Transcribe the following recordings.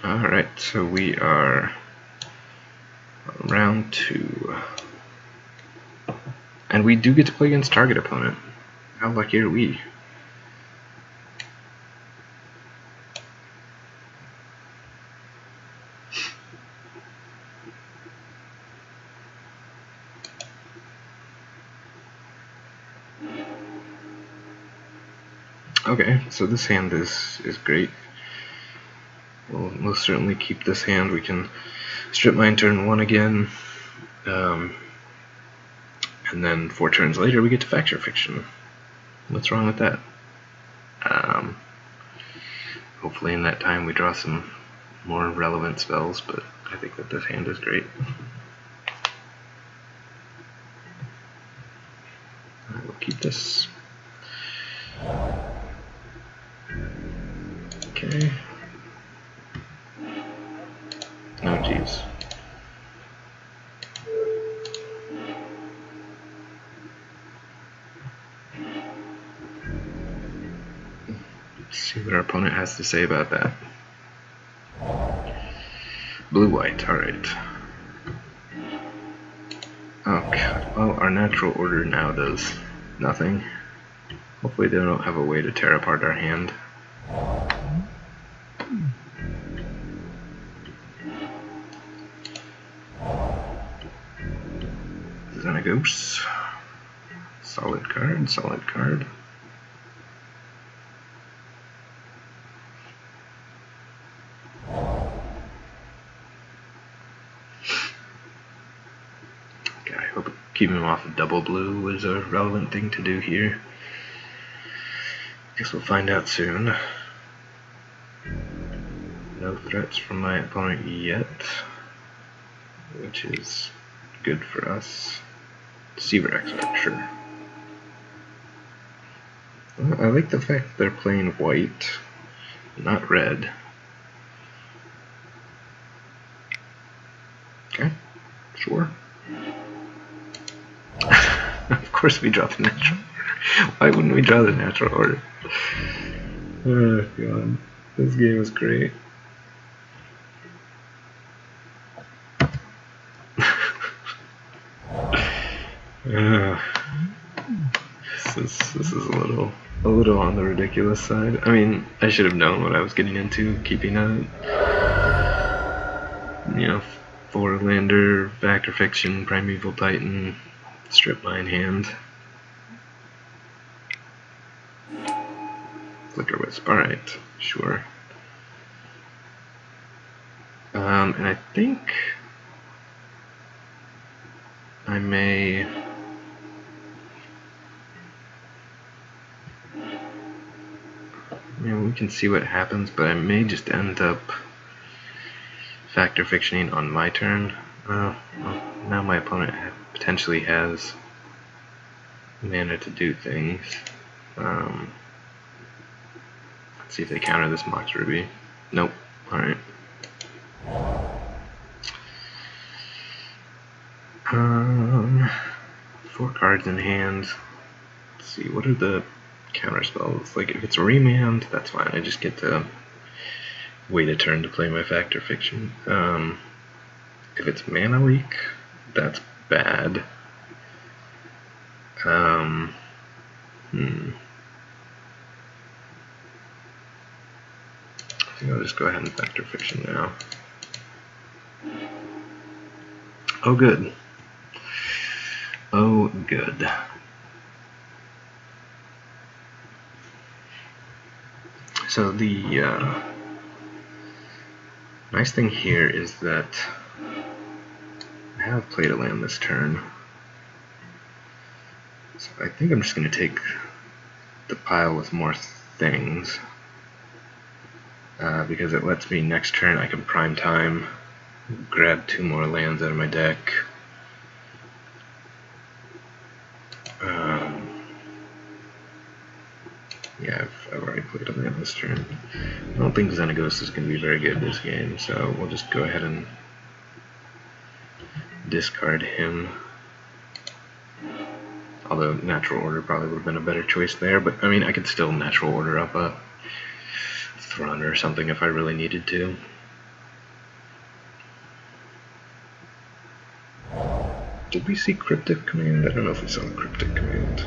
Alright, so we are on round 2. And we do get to play against target opponent. How lucky are we? Okay, so this hand is great. We'll most certainly keep this hand. We can strip mine turn 1 again. And then 4 turns later we get to Factor Fiction. What's wrong with that? Hopefully in that time we draw some more relevant spells, but I think that this hand is great. I will keep this. Okay. Oh jeez. Let's see what our opponent has to say about that. Blue-white, alright. Oh god, well our natural order now does nothing. Hopefully they don't have a way to tear apart our hand. Xenagos. Solid card, solid card. Okay, I hope keeping him off of double blue was a relevant thing to do here. Guess we'll find out soon. No threats from my opponent yet, which is good for us. Deceiver Expert, sure. Well, I like the fact that they're playing white, not red. Okay, sure. Of course we draw the natural order. Why wouldn't we draw the natural order? Oh god, this game is great. This is a little on the ridiculous side. I mean, I should have known what I was getting into, keeping a, you know, 4-lander, Factor Fiction, Primeval Titan, strip mine hand. Flicker Wisp, alright, sure. And I think I may... we can see what happens, but I may just end up Factor Fictioning on my turn. Well, now my opponent potentially has mana to do things. Let's see if they counter this Mox Ruby. Nope. Alright. 4 cards in hand. Let's see, what are the counter spells? Like, if it's Remand, that's fine. I just get to wait a turn to play my Factor Fiction. If it's Mana Leak, that's bad. I think I'll just go ahead and Factor Fiction now. Oh, good. Oh, good. So the nice thing here is that I have played a land this turn. So I think I'm just going to take the pile with more things. Because it lets me next turn I can prime time, grab 2 more lands out of my deck. Yeah, I've already played a land this turn. I don't think Xenagos is going to be very good this game, so we'll just go ahead and discard him. Although natural order probably would have been a better choice there, but I mean I could still natural order up a Thrun or something if I really needed to. Did we see cryptic command? I don't know if we saw cryptic command.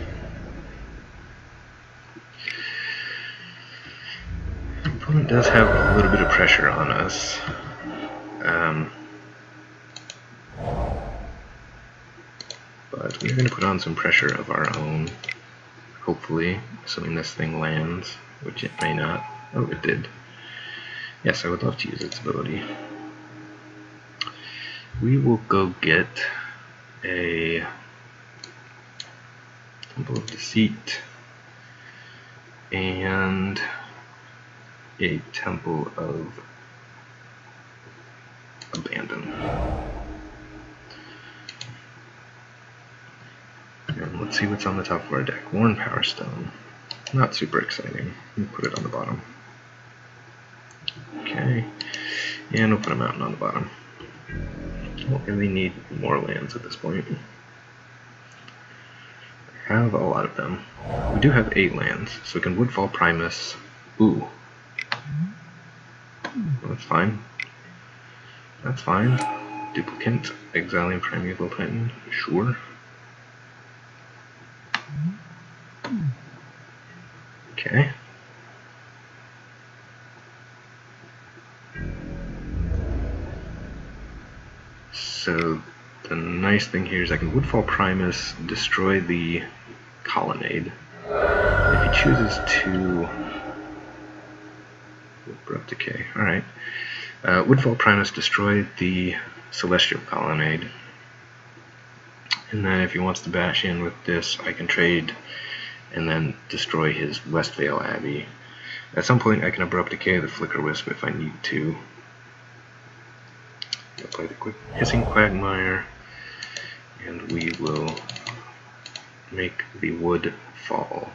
The opponent does have a little bit of pressure on us. But we're going to put on some pressure of our own, hopefully, assuming this thing lands, which it may not. Oh, it did. Yes, I would love to use its ability. We will go get a Temple of Deceit and a Temple of Abandon. And let's see what's on the top of our deck. Worn Power Stone. Not super exciting. We'll put it on the bottom. Okay. And we'll put a mountain on the bottom. Don't really need more lands at this point. I have a lot of them. We do have 8 lands, so we can Woodfall Primus. Ooh. That's fine. That's fine. Duplicate, Exiling Primeval Titan. Sure. Okay. So the nice thing here is I can Woodfall Primus, destroy the colonnade. If he chooses to Abrupt Decay, alright. Woodfall Primus, destroy the Celestial Colonnade. And then if he wants to bash in with this, I can trade and then destroy his Westvale Abbey. At some point I can Abrupt Decay the Flicker Wisp if I need to. I'll play the quick Hissing Quagmire, and we will make the wood fall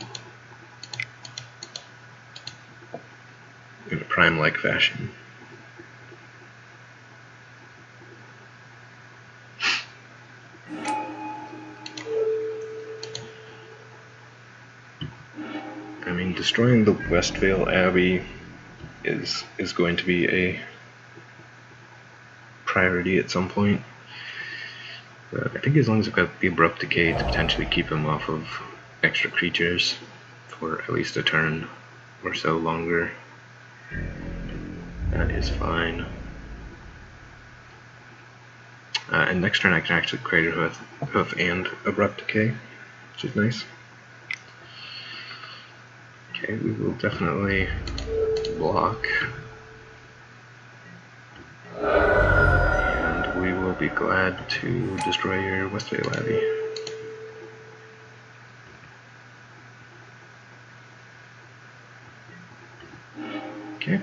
in a Prime-like fashion. I mean, destroying the Westvale Abbey is going to be a priority at some point. But I think as long as I've got the Abrupt Decay to potentially keep him off of extra creatures for at least a turn or so longer, that is fine. And next turn I can actually Crater Hoof and Abrupt Decay, which is nice. Okay, we will definitely block. And we will be glad to destroy your Westvale Abbey. Okay.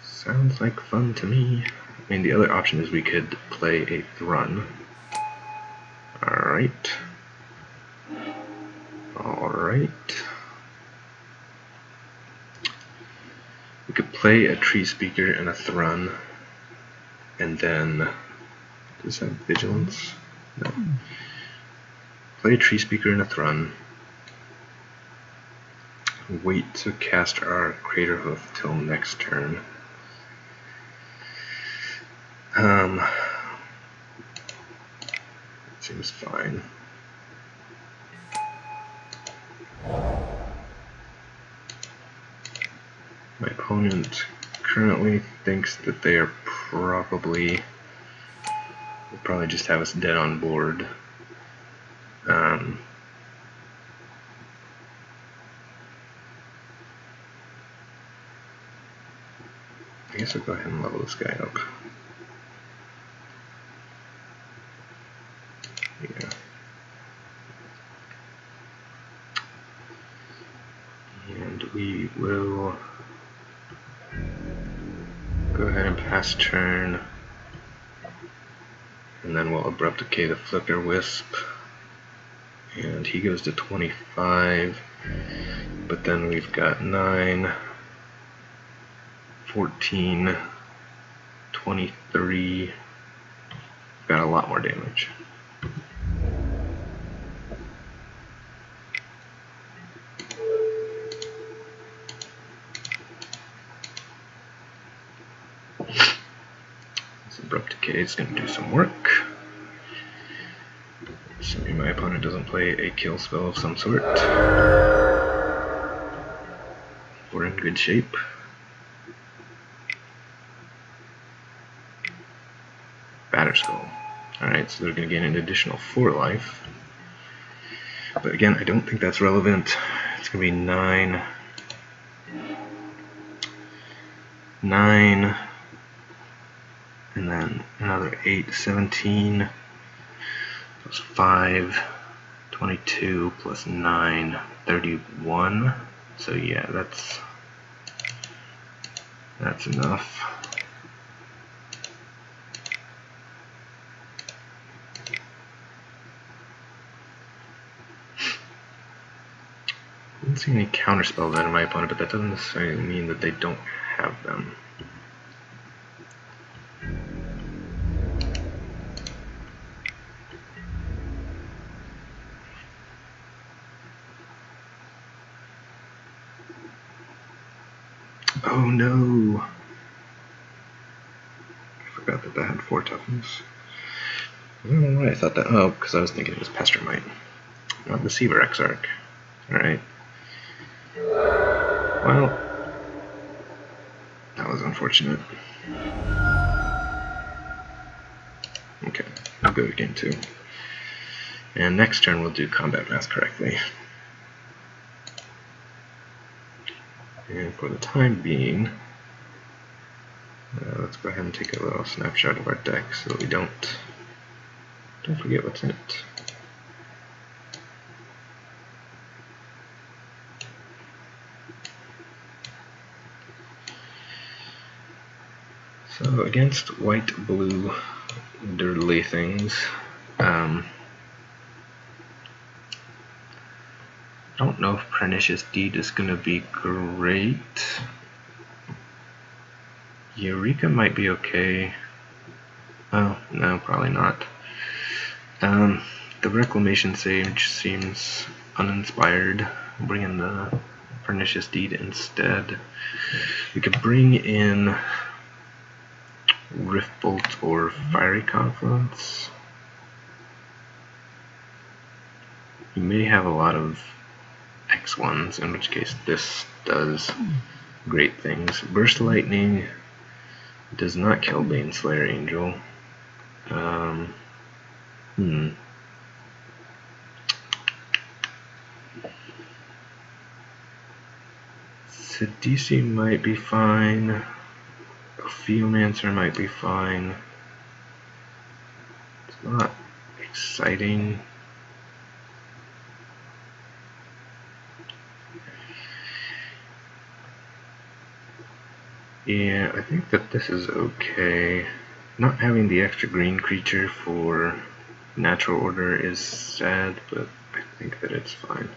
Sounds like fun to me. I mean, the other option is we could play a Thrun. Alright. Alright. We could play a Tree Speaker and a Thrun, and then, does that have Vigilance? No. Play a Tree Speaker and a Thrun. Wait to cast our Crater Hoof till next turn. It seems fine. My opponent currently thinks that they are will probably just have us dead on board. I guess I'll go ahead and level this guy up. Yeah. And we will go ahead and pass turn, and then we'll Abrupt Decay the Flicker Wisp, and he goes to 25, but then we've got 9, 14, 23, we've got a lot more damage. Abrupt Decay is going to do some work. Assuming my opponent doesn't play a kill spell of some sort. We're in good shape. Batterskull. Alright, so they're going to gain an additional 4 life. But again, I don't think that's relevant. It's going to be 9, and then another 8, 17, plus 5, 22, plus 9, 31. So yeah, that's enough. I don't see any counterspells out of my opponent, but that doesn't necessarily mean that they don't have them. Oh no! I forgot that had 4 toughness. I don't know why I thought that. Oh, because I was thinking it was Pestermite, not Deceiver Exarch. Alright. Well, that was unfortunate. Okay, we'll go to game 2. And next turn we'll do combat math correctly. And for the time being, let's go ahead and take a little snapshot of our deck so that we don't forget what's in it. So against white-blue dirtly things, I don't know if Pernicious Deed is going to be great. Eureka might be okay. Oh, no, probably not. The Reclamation Sage seems uninspired. Bring in the Pernicious Deed instead. We could bring in Riftbolt or Fiery Confluence. You may have a lot of X1s, in which case this does great things. Burst Lightning does not kill Baneslayer Angel. Sidisi might be fine. Opheomancer might be fine. It's not exciting. Yeah, I think that this is okay. Not having the extra green creature for natural order is sad, but I think that it's fine.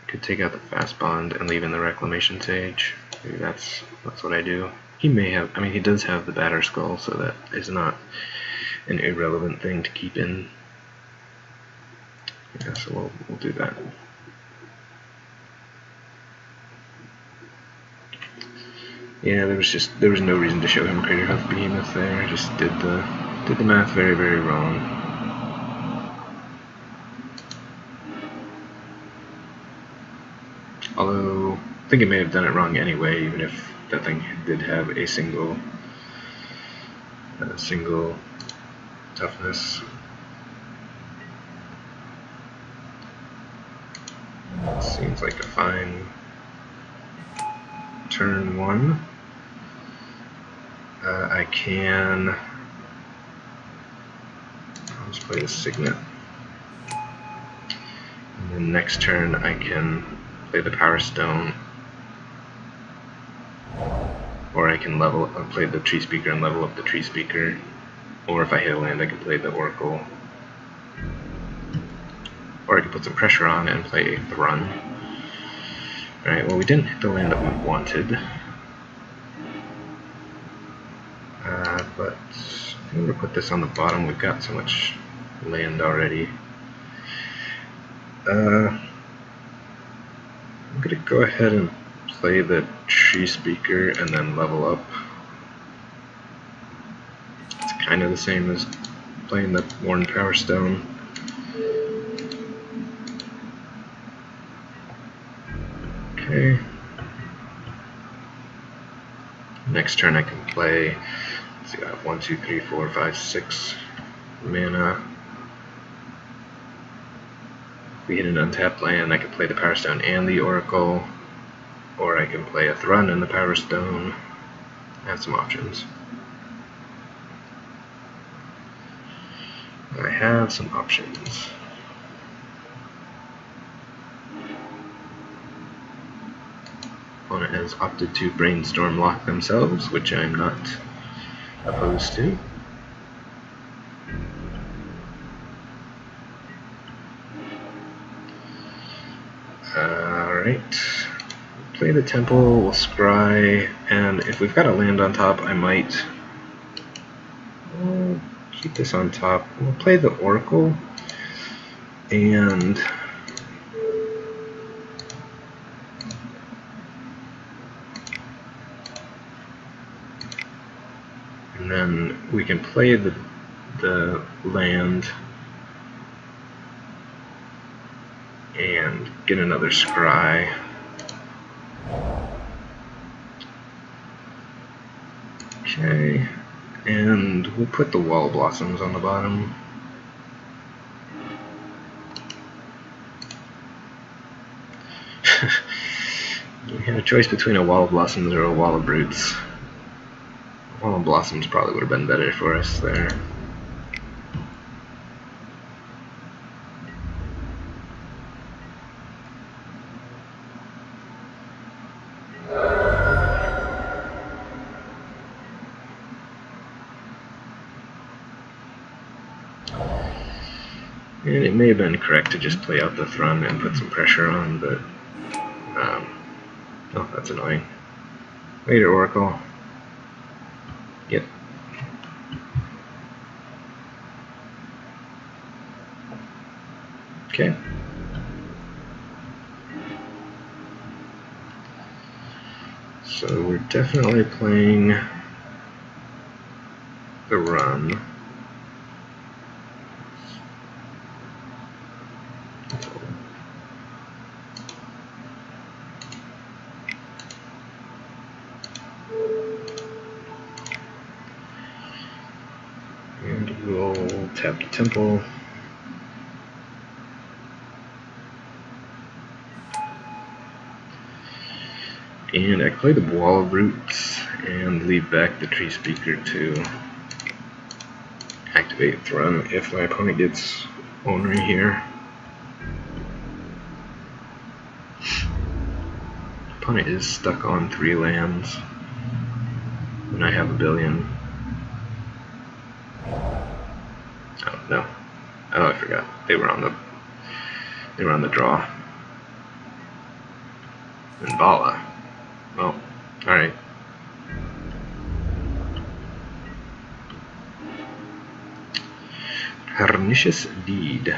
I could take out the Fast Bond and leave in the Reclamation Sage. Maybe that's what I do. He may have, I mean, he does have the Batterskull, so that is not an irrelevant thing to keep in. Yeah, so we'll do that. Yeah, there was no reason to show him Craterhoof Behemoth there. I just did the math very, very wrong. Although I think it may have done it wrong anyway, even if that thing did have a single toughness. Seems like a fine turn 1. I can. I'll just play the Signet. And then next turn I can play the Power Stone. Or I can play the Tree Speaker and level up the Tree Speaker. Or if I hit a land, I can play the Oracle. Or I can put some pressure on and play a Thrun. Alright, well, we didn't hit the land that we wanted. But I'm going to put this on the bottom. We've got so much land already. I'm going to go ahead and play the Tree Speaker and then level up. kind of the same as playing the Worn Power Stone. Okay. Next turn I can play, let's see, I have 1, 2, 3, 4, 5, 6 mana. If we hit an untapped land, I can play the Power Stone and the Oracle, or I can play a Thrun and the Power Stone. I have some options. I have some options. Opponent has opted to Brainstorm lock themselves, which I'm not opposed to. Alright. Play the Temple, we'll scry, and if we've got a land on top, I might keep this on top. We'll play the Oracle, and then we can play the land and get another scry. Okay, and we'll put the Wall Blossoms on the bottom. We had a choice between a Wall of Blossoms or a Wall of Roots. A Wall of Blossoms probably would have been better for us there. And it may have been correct to just play out the Thrun and put some pressure on, but oh, that's annoying. Later, Oracle. Yep. Okay. So we're definitely playing the run. And we'll tap the Temple. And I play the Wall of Roots and leave back the Tree Speaker to activate Thrun if my opponent gets ornery here. Opponent is stuck on 3 lands, and I have a billion. Oh no! Oh, I forgot. They were on the draw. And Bala. Well, alright. Pernicious Deed.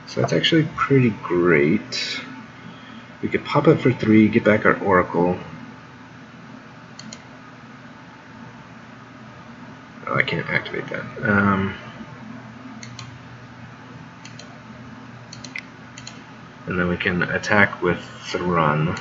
So that's actually pretty great. We could pop it for 3, get back our Oracle. Oh, I can't activate that. And then we can attack with Thrun.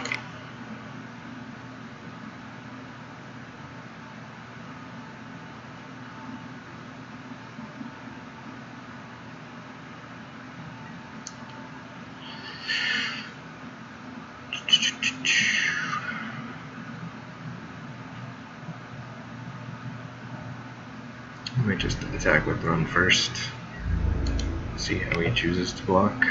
I might just attack with Thrun first. See how he chooses to block.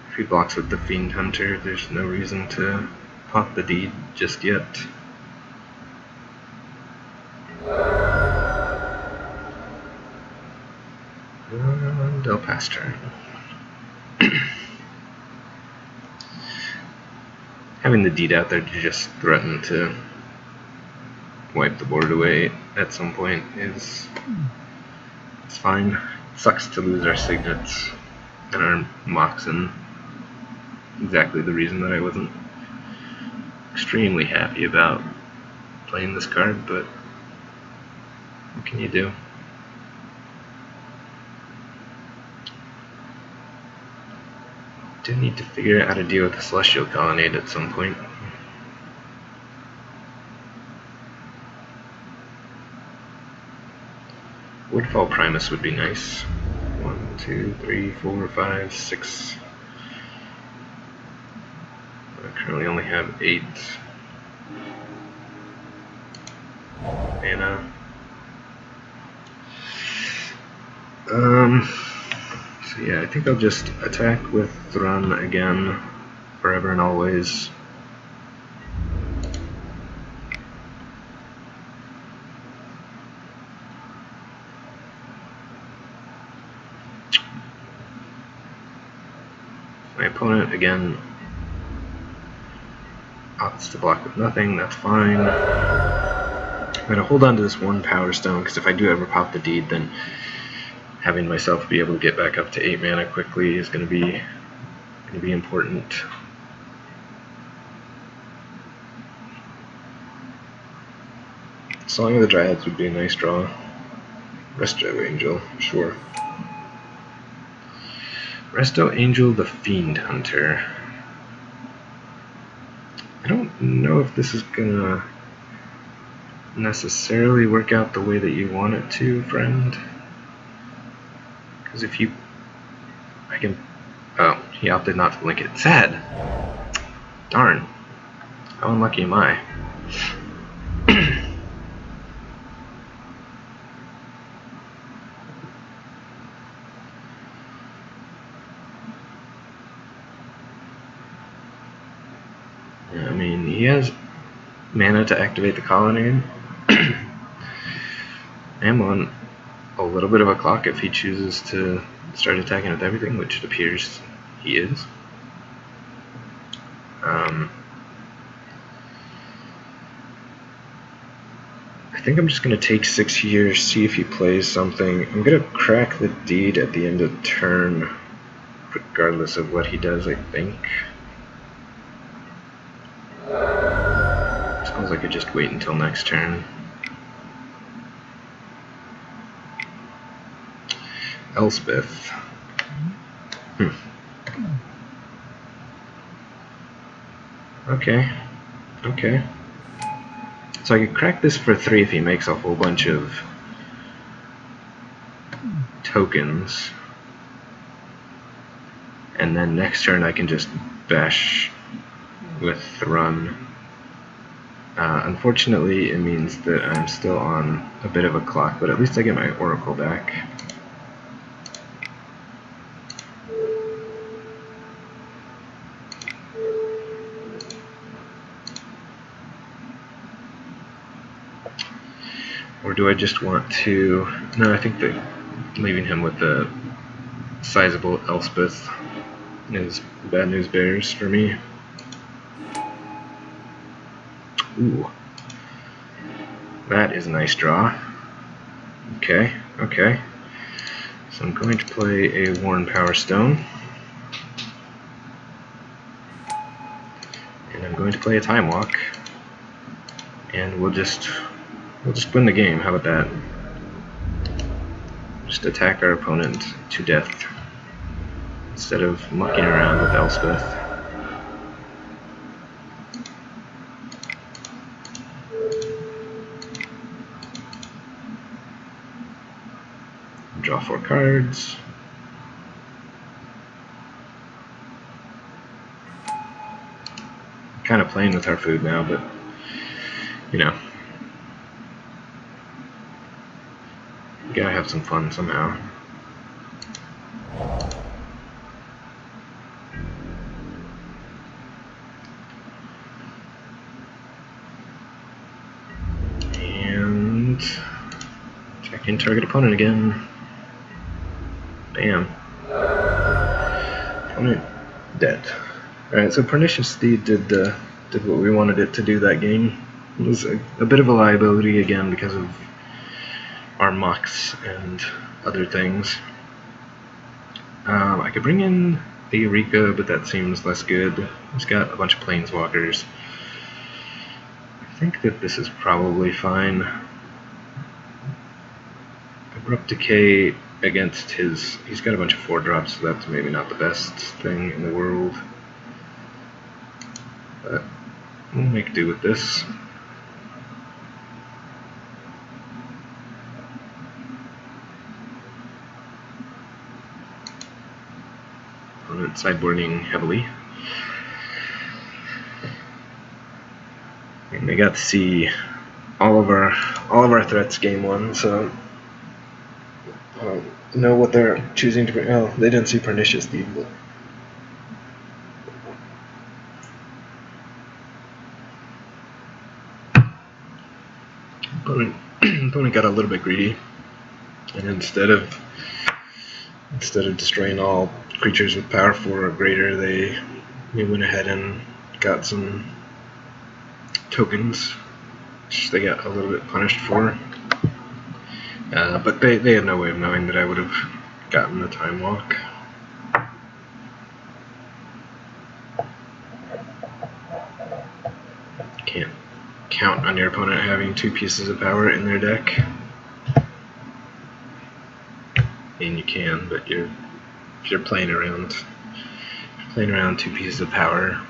If he blocks with the Fiend Hunter, there's no reason to pop the Deed just yet. And I'll pass turn. Having the Deed out there to just threaten to wipe the board away at some point is it's fine. It sucks to lose our Signets and our Moxen. Exactly the reason that I wasn't extremely happy about playing this card, but what can you do? Do need to figure out how to deal with the Celestial Colonnade at some point. Woodfall Primus would be nice. 1, 2, 3, 4, 5, 6. I currently only have 8 mana. So yeah, I think I'll just attack with Thrun again, forever and always. My opponent, again, opts to block with nothing, that's fine. I'm going to hold on to this one Power Stone, because if I do ever pop the Deed, then having myself be able to get back up to 8 mana quickly is going to be important. Song of the Dryads would be a nice draw. Resto Angel, sure. Resto Angel, the Fiend Hunter. I don't know if this is gonna necessarily work out the way that you want it to, friend. Because if you... I can... Oh, he opted not to link it. Sad! Darn. How unlucky am I? I mean, he has mana to activate the Colonnade. I am on a little bit of a clock if he chooses to start attacking with everything, which it appears he is. I think I'm just going to take 6 here, see if he plays something. I'm going to crack the Deed at the end of turn, regardless of what he does, I think. Suppose I could just wait until next turn. Elspeth. Okay. So I could crack this for 3 if he makes a whole bunch of tokens. And then next turn I can just bash with Thrun. Unfortunately, it means that I'm still on a bit of a clock, but at least I get my Oracle back. Or do I just want to... No, I think that leaving him with the sizable Elspeth is bad news bears for me. Ooh. That is a nice draw. Okay. So I'm going to play a Worn Power Stone. And I'm going to play a Time Walk. And we'll just win the game. How about that? Just attack our opponent to death instead of mucking around with Elspeth. Draw 4 cards. Kind of playing with our food now, but you know, you gotta have some fun somehow. And checking target opponent again. Bam. Opponent dead. Alright, so Pernicious Steed did what we wanted it to do that game. It was a bit of a liability again because of our mucks and other things. I could bring in the Eureka, but that seems less good. He's got a bunch of Planeswalkers. think that this is probably fine. Abrupt Decay against he's got a bunch of 4-drops, so that's maybe not the best thing in the world. But we'll make do with this. Opponent sideboarding heavily. And they got to see all of our threats game 1, so I don't know what they're choosing to bring. Oh, they didn't see Pernicious Thief. Opponent got a little bit greedy, and instead of destroying all creatures with power 4 or greater, they went ahead and got some tokens, which they got a little bit punished for. But they had no way of knowing that I would have gotten the Time Walk. Can't count on your opponent having 2 pieces of power in their deck. And you can, but if you're playing around 2 pieces of power,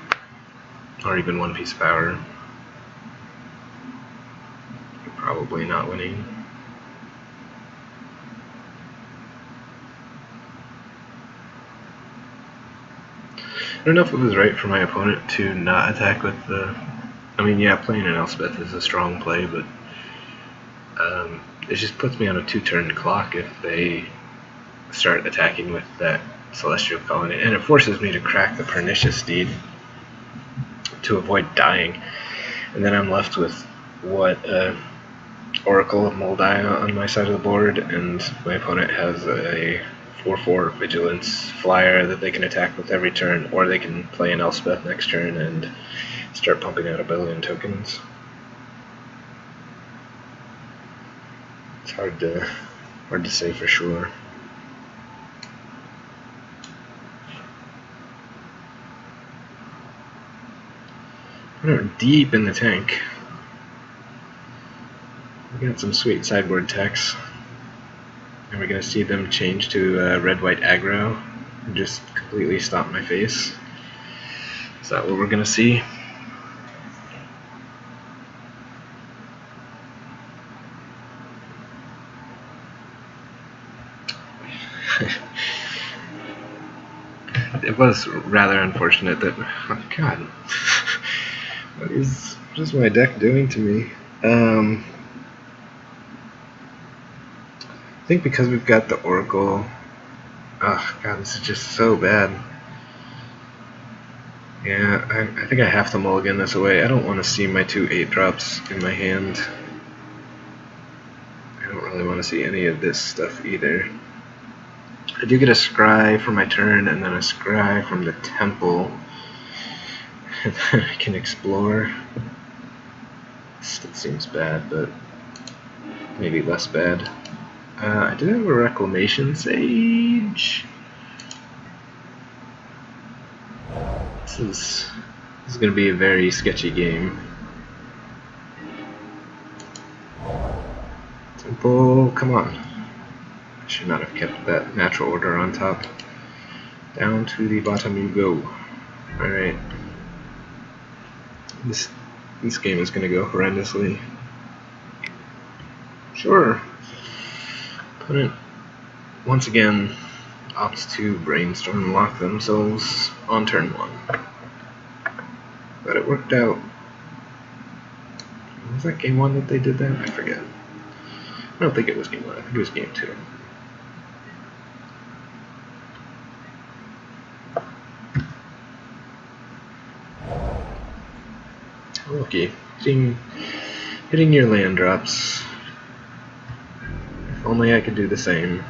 or even 1 piece of power, you're probably not winning. I don't know if it was right for my opponent to not attack with the... I mean, yeah, playing an Elspeth is a strong play, but it just puts me on a 2-turn clock if they start attacking with that Celestial Colony, and it forces me to crack the Pernicious Steed to avoid dying, and then I'm left with what Oracle of Moldiah on my side of the board, and my opponent has a 4/4 Vigilance flyer that they can attack with every turn, or they can play an Elspeth next turn and start pumping out a billion tokens. It's hard to say for sure. We're deep in the tank. We got some sweet sideboard techs. And we're going to see them change to red-white aggro and just completely stop my face. Is that what we're going to see? It was rather unfortunate that... Oh, God. What is my deck doing to me? I think because we've got the Oracle... Oh, God, this is just so bad. Yeah, I think I have to mulligan this away. I don't want to see my 2 8-drops in my hand. I don't really want to see any of this stuff either. I do get a Scry for my turn, and then a Scry from the Temple. And then I can explore. Still seems bad, but maybe less bad. I do have a Reclamation Sage. This is going to be a very sketchy game. Temple, come on. I should not have kept that natural order on top. Down to the bottom you go. Alright. This game is going to go horrendously. Sure. Opponent, once again, opts to brainstorm and lock themselves on turn 1. But it worked out. Was that game 1 that they did that? I forget. I don't think it was game 1. I think it was game 2. Okay, hitting your land drops. If only I could do the same.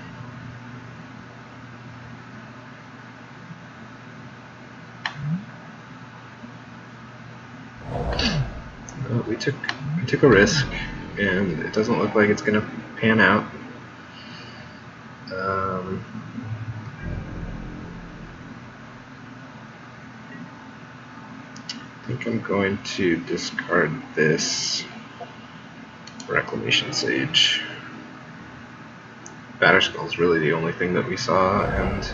Well, we took a risk, and it doesn't look like it's gonna pan out. think I'm going to discard this Reclamation Sage. Batterskull is really the only thing that we saw, and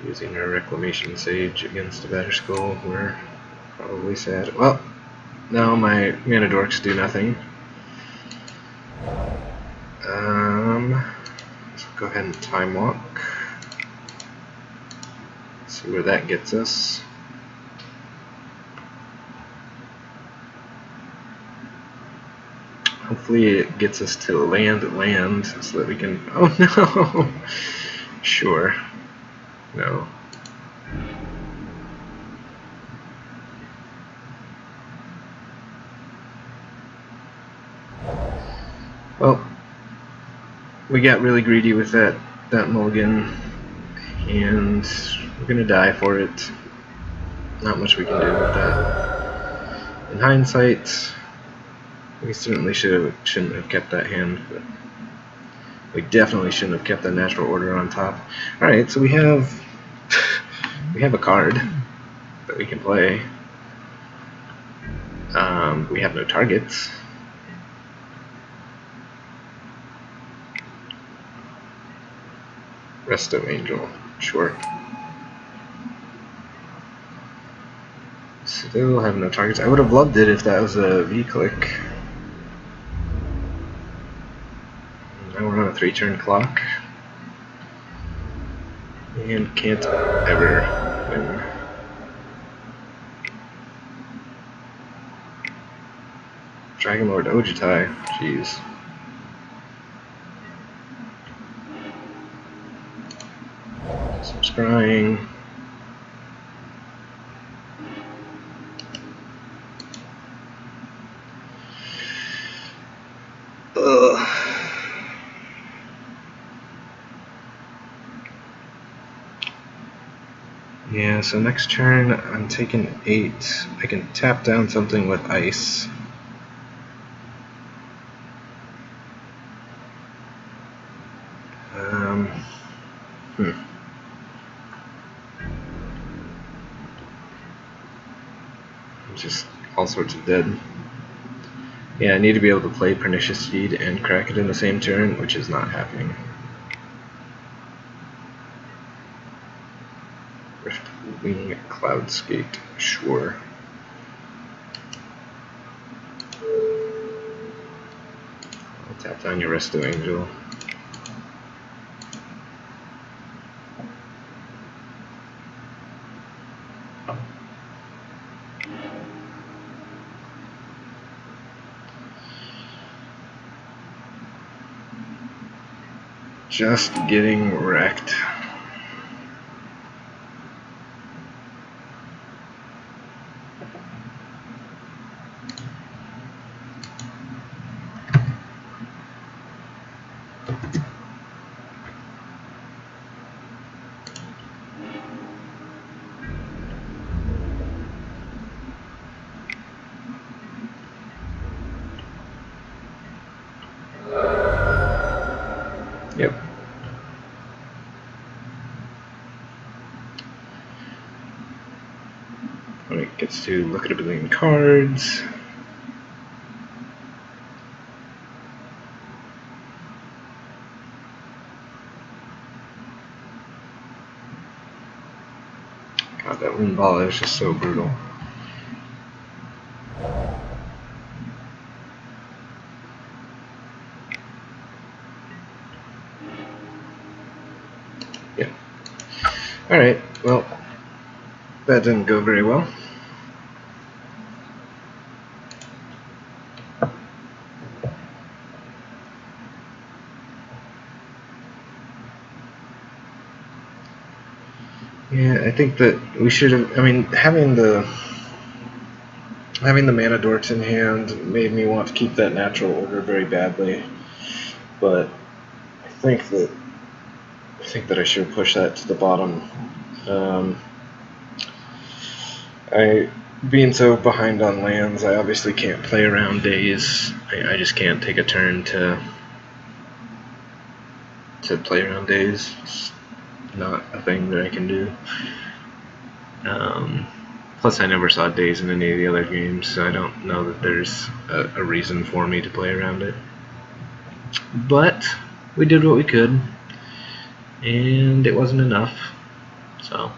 using our Reclamation Sage against a Batterskull, we're probably sad. Well, now my mana dorks do nothing. Let's go ahead and Time Walk. See where that gets us. Hopefully it gets us to land so that we can... Oh no! Sure. No. Well, we got really greedy with that mulligan, and we're gonna die for it. Not much we can do with that. In hindsight, we certainly shouldn't have kept that hand, but we definitely shouldn't have kept that natural order on top. Alright, so we have a card that we can play. We have no targets. Resto Angel, sure. Still have no targets. I would have loved it if that was a V-click. Now we're on a 3-turn clock. And can't ever win. Dragon Lord Ojitai, jeez. Some scrying. Ugh. Yeah, so next turn I'm taking 8. I can tap down something with ice. Just all sorts of dead. Yeah, I need to be able to play Pernicious Steed and crack it in the same turn, which is not happening. Riftwing Cloudskate, sure. I'll tap down your Resto Angel. Just getting wrecked. Yep. When it gets to look at a billion cards. God, that wind ball is just so brutal. Yeah. Alright, well, that didn't go very well. Yeah, I think that we should have, I mean, having the mana dorks in hand made me want to keep that natural order very badly, but I think that I should push that to the bottom. Being so behind on lands, I obviously can't play around days. I just can't take a turn to play around days. It's not a thing that I can do. Plus, I never saw days in any of the other games, so I don't know that there's a reason for me to play around it. But we did what we could, and it wasn't enough. So